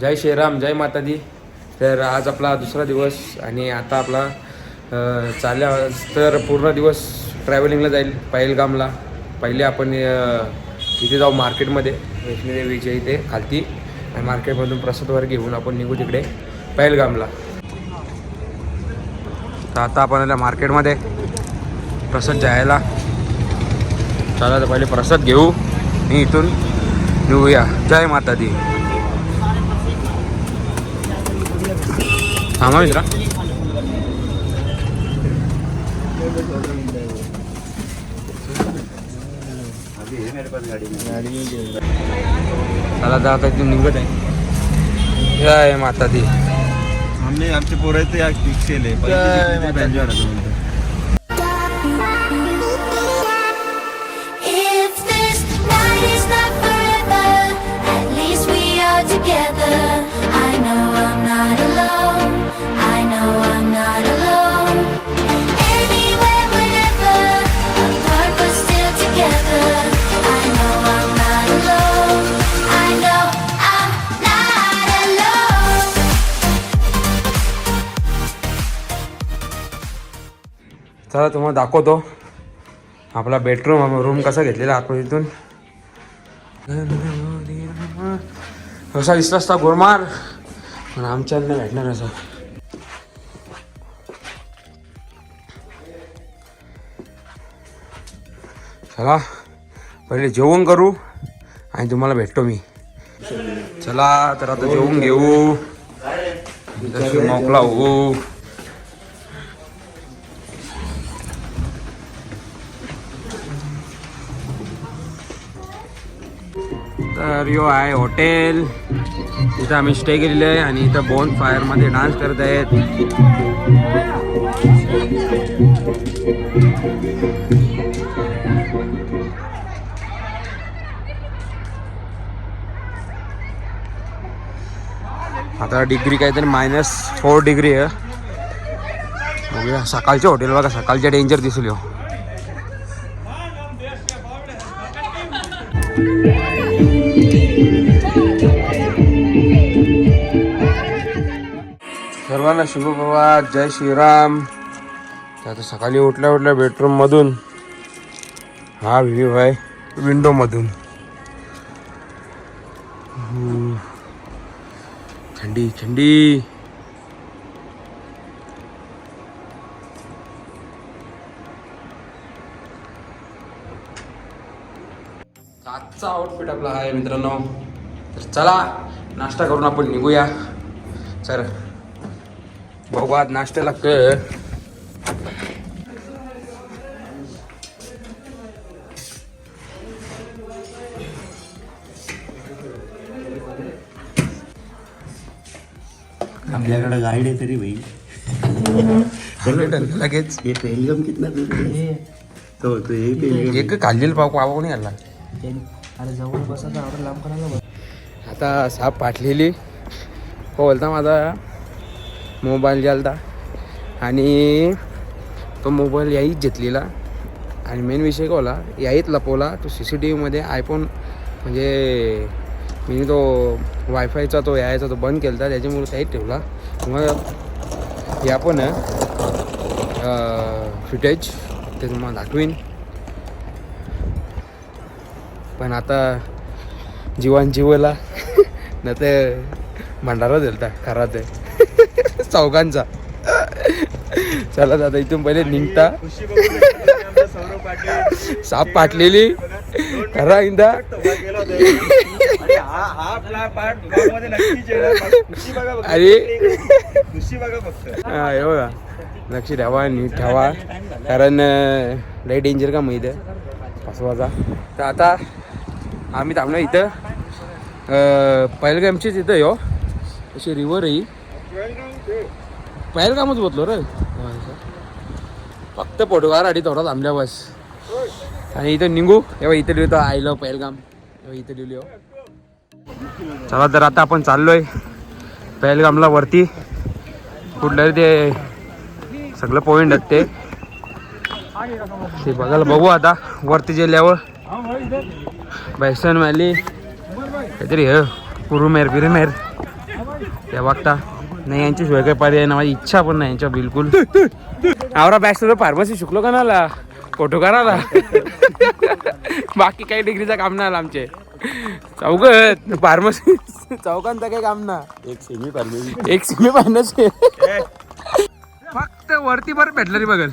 जय श्रीराम, जय माता दी. तर आज आपला दुसरा दिवस आणि आता आपला चालल्या तर पूर्ण दिवस ट्रॅव्हलिंगला जाईल पहलगामला. पहिले आपण इथे जाऊ मार्केटमध्ये वैष्णोदेवीच्या इथे खालती आणि मार्केटमधून प्रसादवर घेऊन आपण निघू तिकडे पहलगामला. तर आता आपण आल्या मार्केटमध्ये प्रसाद जायला. चला तर पहिले प्रसाद घेऊ आणि इथून निघूया. जय माता दी. थांबा मित्रा. चला आता इथून निघत आहे. जय माता दी. हमने आमचे पोरं या केले चला तुम्हाला दाखवतो आपला बेडरूम रूम कसा घेतलेला आतमधून. कसा दिसला असता गोरमार पण आमच्यानं भेटणार असं. चला पहिले जेवण करू आणि तुम्हाला भेटतो मी. चला तर आता जेवून घेऊ, मोकला होऊ. तर यो आहे हॉटेल. इथं आम्ही स्टे केलेलं आहे आणि इथं बोन फायरमध्ये डान्स करत आहेत. आता डिग्री काहीतरी -4 डिग्री आहे. बघूया सकाळचे हॉटेल बघा, सकाळच्या डेंजर दिसेल हो. सर्वांना शुभप्रभात, जय श्रीराम. आता सकाळी उठल्या बेडरूम मधून हा व्ह्यू आहे विंडो मधून. थंडी थंडी. आजचा आउटफिट आपला आहे मित्रांनो. तर चला नाश्ता करून आपण निघूया. सर बघू आज नाश्त्याला कर. आपल्याकडे गाईड आहे तरी भाई लगेच हे पहलगाम कितना दूर है? तो हे पहलगाम एक खाल्लेलं पाव नाही आला. अरे जवळ बसायचं आवडं लांब करायला. आता साप पाटलेली बोलता माझा मोबाईल गेलता आणि तो मोबाईल याहीच घेतलेला आणि मेन विषय का होला याहीच लपवला. तो CCTVमध्ये आयफोन म्हणजे मी तो वायफायचा तो यायचा तो बंद केला, त्याच्यामुळे त्याहीच ठेवला. मग या पण फुटेज ते तुम्हाला दाखवीन. पण आता जीवाला न ते भंडारा दिलता खरात आहे चौघांचा. चला दादा इथून पहिले निघता. साप पाटलेली खरा इंदा. अरे हा हे बघा लक्ष ठेवा, नीट ठेवा कारण लय डेंजर का माहिती आहे फसवाचा. तर आता आम्ही थांबलो इथं पहलगामचीच इथं यो अशी रिव्हर आहे. पहलगामच बोललो रे. फक्त फोटोग्राफीसाठी थोडा थांबल्या बस. आणि इथं निघू तेव्हा इथं लिहितो आय लव्ह पहलगाम इथं लिहिलो. चला तर आता आपण चाललोय पहलगामला वरती. कुठलं ते सगळं पॉईंट आहेत ते बघायला बघू. आता वरती गेल्यावर बैसन व्हॅली काहीतरी हे कुरुमेर बिरुमेर त्या बघता नाही यांची शिवाय काही पर्याय ना, माझी इच्छा पण नाही यांच्या बिलकुल. आवरा बॅचलर फार्मसी शिकलो का नाला फोटो करायला. बाकी काही डिग्रीचं काम नाही आलं आमचे. चौघ फार्मसी चौघांचं काही काम ना. एक सेमी फार्मसी फक्त वरती बरं भेटलं रे बघल.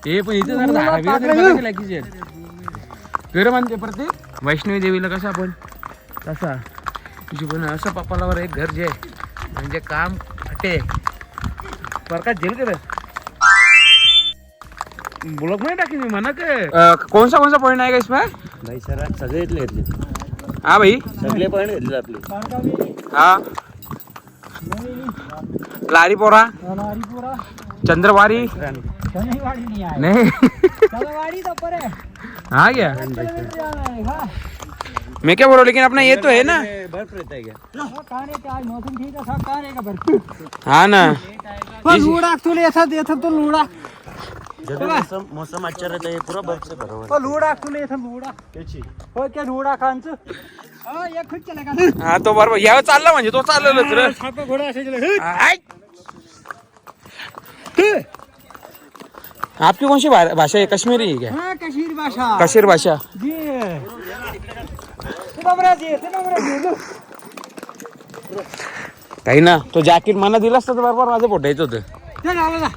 हे पण इथे घर मानते प्रत्येक वैष्णवी देवीला कसं आपण तसा तुझी पण असं पप्पालावर एक घर जे म्हणजे काम हटे प्रकाश झेल कर ब्लॉग नाही टाकी मी म्हणा कौन सा पॉइंट आहे का इसमें भाई सर सगळे इथले घेतले. हाँ भाई सगळे पॉइंट घेतले आपले. हाँ लारीपोरा चंद्रवारी नहीं हाँ क्या मैं क्या बोल रहा हूँ लेकिन अपना ये तो है ना बर्फ रहता है क्या? मौसम ठीक है सब कहां का बर्फ हाँ ना लूड़ा तुले ऐसा देथा तो लूड़ा जब मौसम अच्छा रहता है पूरा बर्फ से भरा हुआ तो लूड़ा तुले ऐसा लूड़ा है. हो क्या लूड़ा खांच हां एक खुद चलेगा हाँ तो बरोबर यावेळी चालला म्हणजे तो चाललेलच रे. छापा घोड़ा ऐसे चले आय. आपकी कौन सी भाषा है कश्मीरी है क्या हां कश्मीरी भाषा कशीर भाषा जी नमरा जी काही ना तो जॅकेट मला दिला असता तर बरोबर माझं फोटो येत होतं. चल आला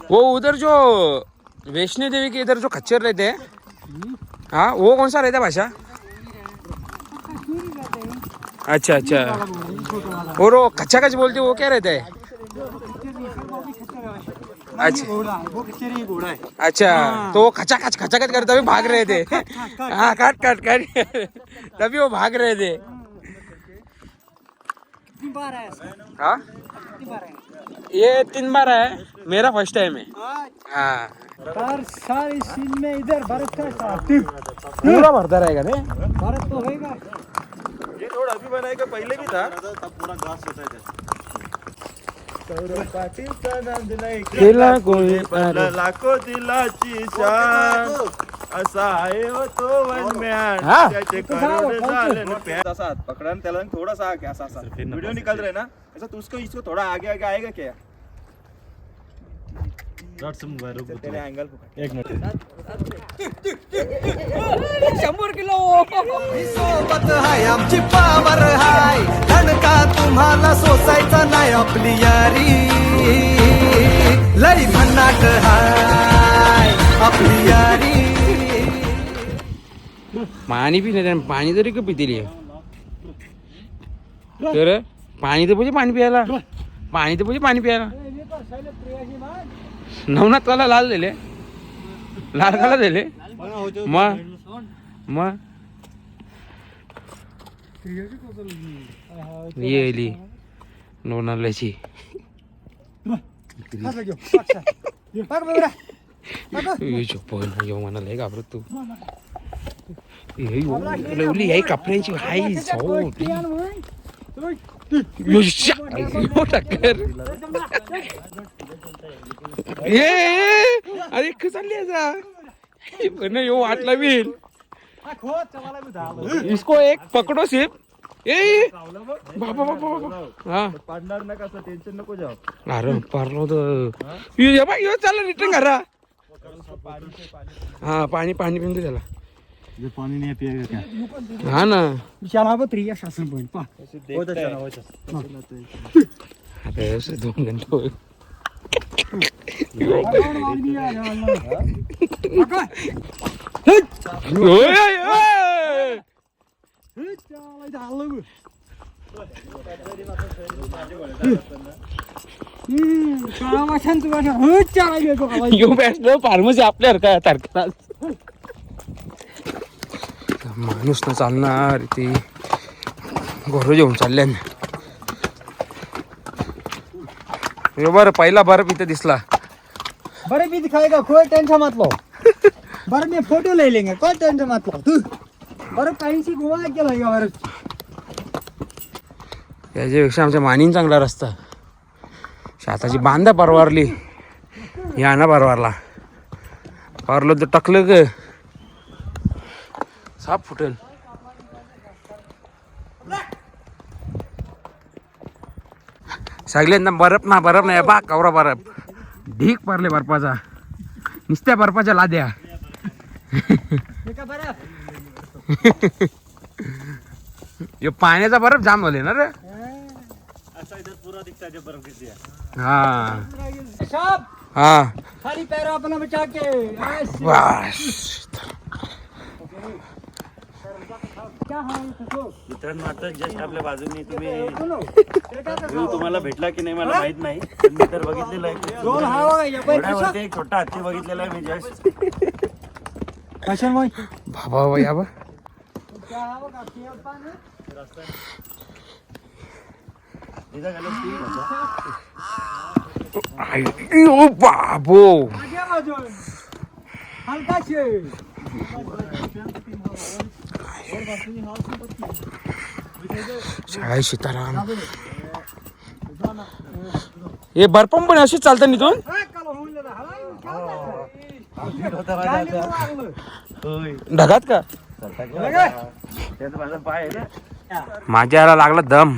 वो उधर जो वैष्णो देवी के इधर जो खच्चर रहते हैं हाँ वो कौन सा रहता है भाषा. अच्छा अच्छा और वो कच्चा कच बोलते वो क्या रहता है. अच्छा वो कचेरी घोड़ा है अच्छा तो वो खचाखच करते हुए भाग रहे थे. हाँ काट तभी वो भाग रहे थे. कितनी बार है हाँ कितनी बार है ये 3 बार है मेरा फर्स्ट टाइम है. हाँ हर सारी सीन में इधर बर्फ का साथ पूरा भरता रहेगा ने बर्फ तो होएगा. ये रोड अभी बना है, पहले भी था. तब पूरा घास होता है. केला कोणी लाखो दिलाची शान असा आहे हो तो वनम्यान. हाँ. त्याचे करोड झाले न प्यार. ऐसा हाथ पकड़ा न त्याला थोड़ा सा आगे ऐसा वीडियो निकल रहा है ना ऐसा तो उसको इसको थोड़ा आगे आगे आएगा क्या. तेरे एंगल एक मिनट 100 किलो सोबत हाय आमची पावर हाय धनका तुम्हाला सोसायचा नाही आपली यारी लई भन्नाट हाय आपली यारी. पाणी पी नाही पाणी तरी का पितेली तर पाणी तर पाहिजे पाणी प्यायला नवनाथ काला लाल दिले लाल काला दिले मग येली लोणावल्याची येऊ म्हणाला घाबरत तू लवली आहे कपड्याची हाय टक्कर अरे चालली पण यो वाटला बिल इसको एक पकडो सिप ए बाबा हा पाडणार ना कसं टेन्शन नको जाऊ. अरे पारलो तर यो चालला रिटर्न करा. हा पाणी पिऊन दे त्याला. ये पानी नहीं पिएगा क्या. हा ना चला त्रिया शासन पॉइंट पा बहुत अच्छा ना अरे 2 घंटे हो यो बॅचलर फार्मसी आपल्या तारखेला माणूस ना चालणार ते घोर घेऊन चालल्या. बरं पहिला बर्फ इथे दिसला. बर्फ भी दिखाएगा कोई टेंशन मत लो. बर्फ में फोटो ले लेंगे कोई टेंशन मत लो. तू बर्फ कहीं से घुमा के लाएगा बर्फ. त्याच्यापेक्षा आमच्या मानीन चांगला रस्ता. शाताची बांधा परवारली या ना परवारला परलो तर टकलं ग साप फुटेल. सगळ्यांना बर्फ नाही बा कवरा बर्फ ढीक पडले बर्फाचा नुसत्या बर्फाच्या लाद्या हे पाण्याचा बर्फ जाम झाले ना रे हा हा खाली पैर अपना बचा के बस क्या हाल है मित्रांनो आता जस्ट आपल्या बाजूने तुम्ही तुम्हाला भेटला की नाही मला माहित नाही पण मी तर बघितलेलं आहे दोन हवा या बाई घोड्यावरती एक छोटा हत्ती बघितलेला आहे मी जस्ट कशाल मग बाबा या बा क्या हवा का किया पानी इथं गेलं की ओ बाबो आगे बाजून हलका से जय सीताराम हे बर्फम पण अशीच चालतं निथून ढगात का माझा पाय आहे ना माझ्याला लागला दम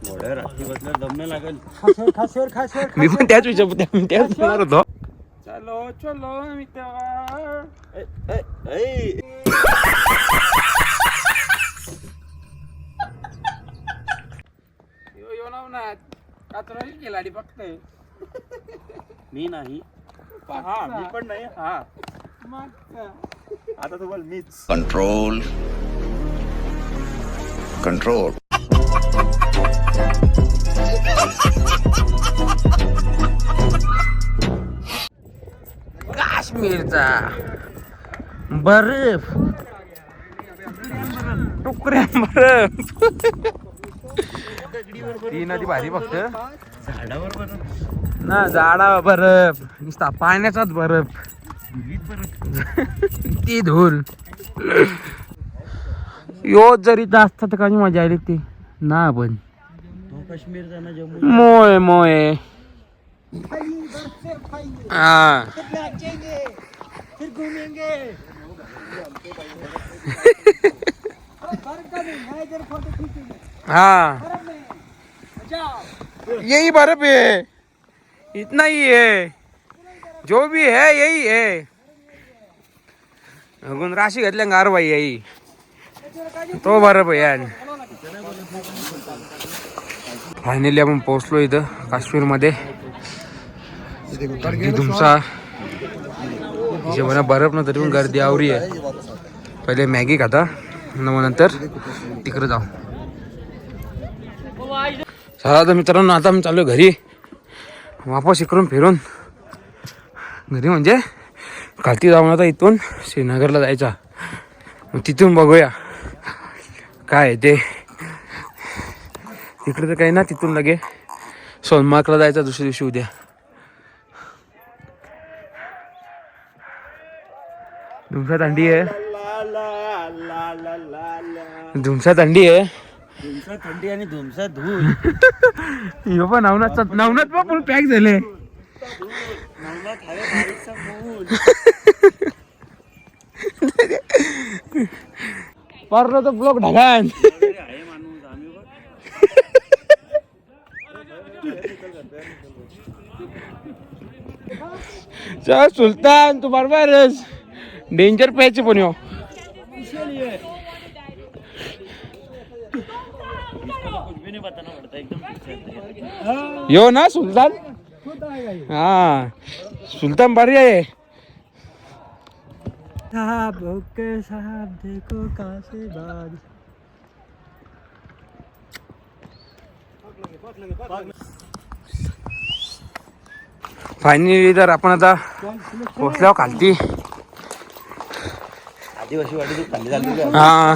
घोड्यावर हत्ती बसल्यावर दम नाही लागेल खासर मी पण त्याच विचार होतो चलो चलो मित्र केलाडी फक्त मी नाही हा मी पण नाही हा आता तुम्हाला मीच कंट्रोल काश्मीरचा बर्फ टुकड्या बर्फ ती नदी भारी फक्त झाडावर ना झाडा बर्फ नुसता पाण्याचाच बर्फ ती धूल यो जरी असता तर कशी मजा आली ती ना पण काश्मीर जाणं जम्मू मोय मोय हा फिर घूमेंगे हाँ यही बर्फ है इतना ही है जो भी है यही है अगून राशी घातल्या गार बाई यही तो बर्फ आहे यार फायनली आपण पोहोचलो इथं काश्मीरमध्ये तुमचा जेवणा बर्फ ना तरी पण गर्दी आवरी आहे पहिले मॅगी खाता मग नंतर तिकडे जाऊ चला तर मित्रांनो आता मी चालू घरी वापस इकडून फिरून घरी म्हणजे खालती जाऊन आता इथून श्रीनगरला जायचा मग तिथून बघूया काय आहे ते तिकडे तर काही ना तिथून लगे सोनमार्गला जायचा दुसऱ्या दिवशी उद्या धुमसा थंडी आहे धुमसा थंडी आहे धुमसा थंडी आणि धुमसा धूळ ह्यो पण नवनाथ पण फुल पॅक झाले परलो तो ब्लॉक ढगान आहे माणूस आम्ही चल सुलतान तू बरोबरच डेंजर प्यायचे पण यो यो ना सुलतान हाँ सुल्तान भारी आहे साहब ओके साहब देखो कहाँ से बाज फायनली तर आपण आता पोचल्यावर खालती आदिवासी वाडी खाली झालेली हा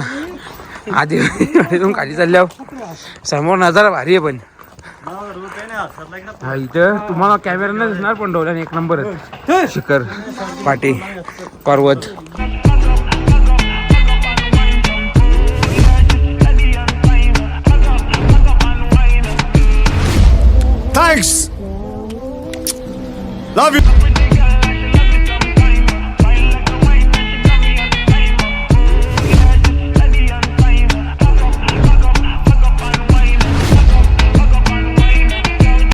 आदिवासीतून खाली चालल्यावर समोर नजारा भारी आहे पण हा इथं तुम्हाला कॅमेऱ्यानं दिसणार पण डोळ्याने एक नंबर शिखर पाटी पर्वत थँक्स लव यू